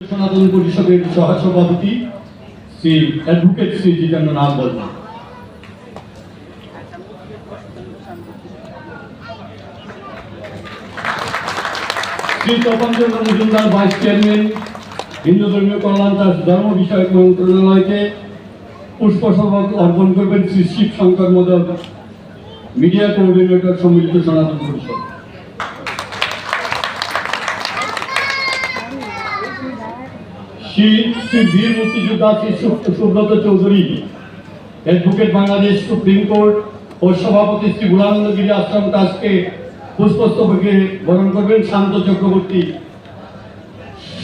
সনাতন পরিষদের সহসভাপতি Shri advocate Shri Jitendra Nath Barma, Shri Tapanchandra Majumdar vice chairman, Hindu Dharmiya Kalyan trust ধর্ম বিষয়ক মন্ত্রণালয়কে পুষ্পস্তবক অর্পণ করবেন শ্রী শিব শঙ্কর মোদক, মিডিয়া কোঅর্ডিনেটর সম্মিলিত সনাতন পরিষদ। শ্রী বীর মুক্তিযোদ্ধা Shri Subrata Chowdhury, advocate Bangladesh supreme court ও সভাপতি শ্রী বুলানন্দগিরি আশ্রম ট্রাস্টকে পুষ্পস্তবকে বরণ করবেন শান্ত চক্রবর্তী,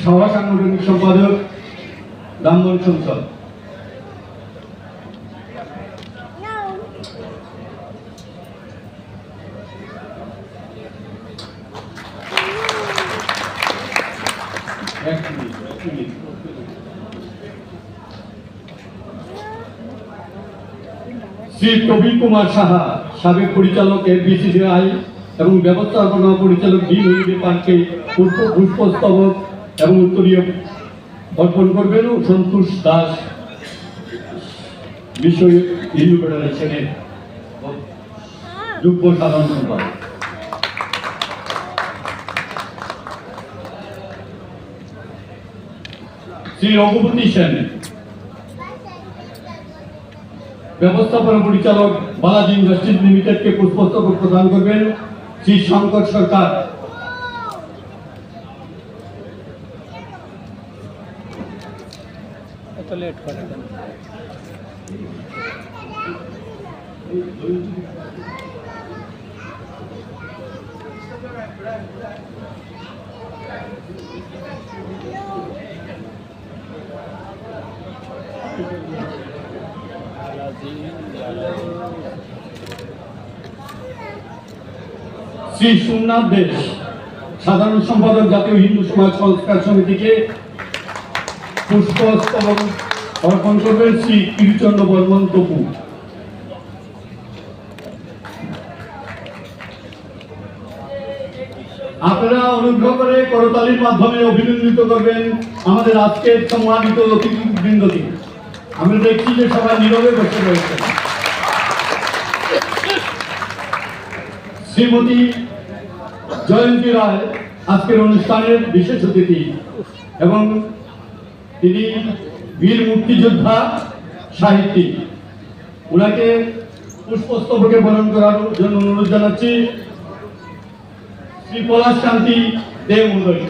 সহ সাংগঠনিক সম্পাদক, ব্রাহ্মণ সংসদ। শ্রী প্রবীণ কুমার সাহা, সাবেক পরিচালক বিসিসিআই এবং ব্যবস্থাপনা পরিচালক ডি মহিলা পার্কে পুষ্পস্তবক এবং উত্তরীয় অর্পণ করবেন। ও সন্তোষ দাস, বিশ্ব হিন্দু ফেডারেশনের যুগ্ম সাধারণ সম্পাদক। শ্রী রঘুপতি সেন, ব্যবস্থাপনা পরিচালক বালাজি ইন্ডাস্ট্রিজ লিমিটেডকে পুষ্পস্তবক প্রদান করবেন শ্রী শঙ্কর সরকার। শ্রী সোমনাথ দেশ, সাধারণ সম্পাদক, জাতীয় হিন্দু সমাজ সংস্কার সমিতিকে পুষ্পস্তবক অর্পণ করবেন শ্রী কীর্তিচন্দ্র বর্মন তপু। আপনারা অনুগ্রহ করে করতালির মাধ্যমে অভিনন্দিত করবেন আমাদের আজকের সম্মানিত অতিথিবৃন্দকে। আমরা দেখছি যে সবাই নীরবে বসে রয়েছেন। শ্রীমতী জয়ন্তী রায় আজকের অনুষ্ঠানের বিশেষ অতিথি এবং তিনি বীর মুক্তিযোদ্ধা সাহিত্যিক। ওনাকে পুষ্পস্তবকে বরণ করার জন্য অনুরোধ জানাচ্ছি শ্রী পলাশ কান্তি দেব মহোদয়।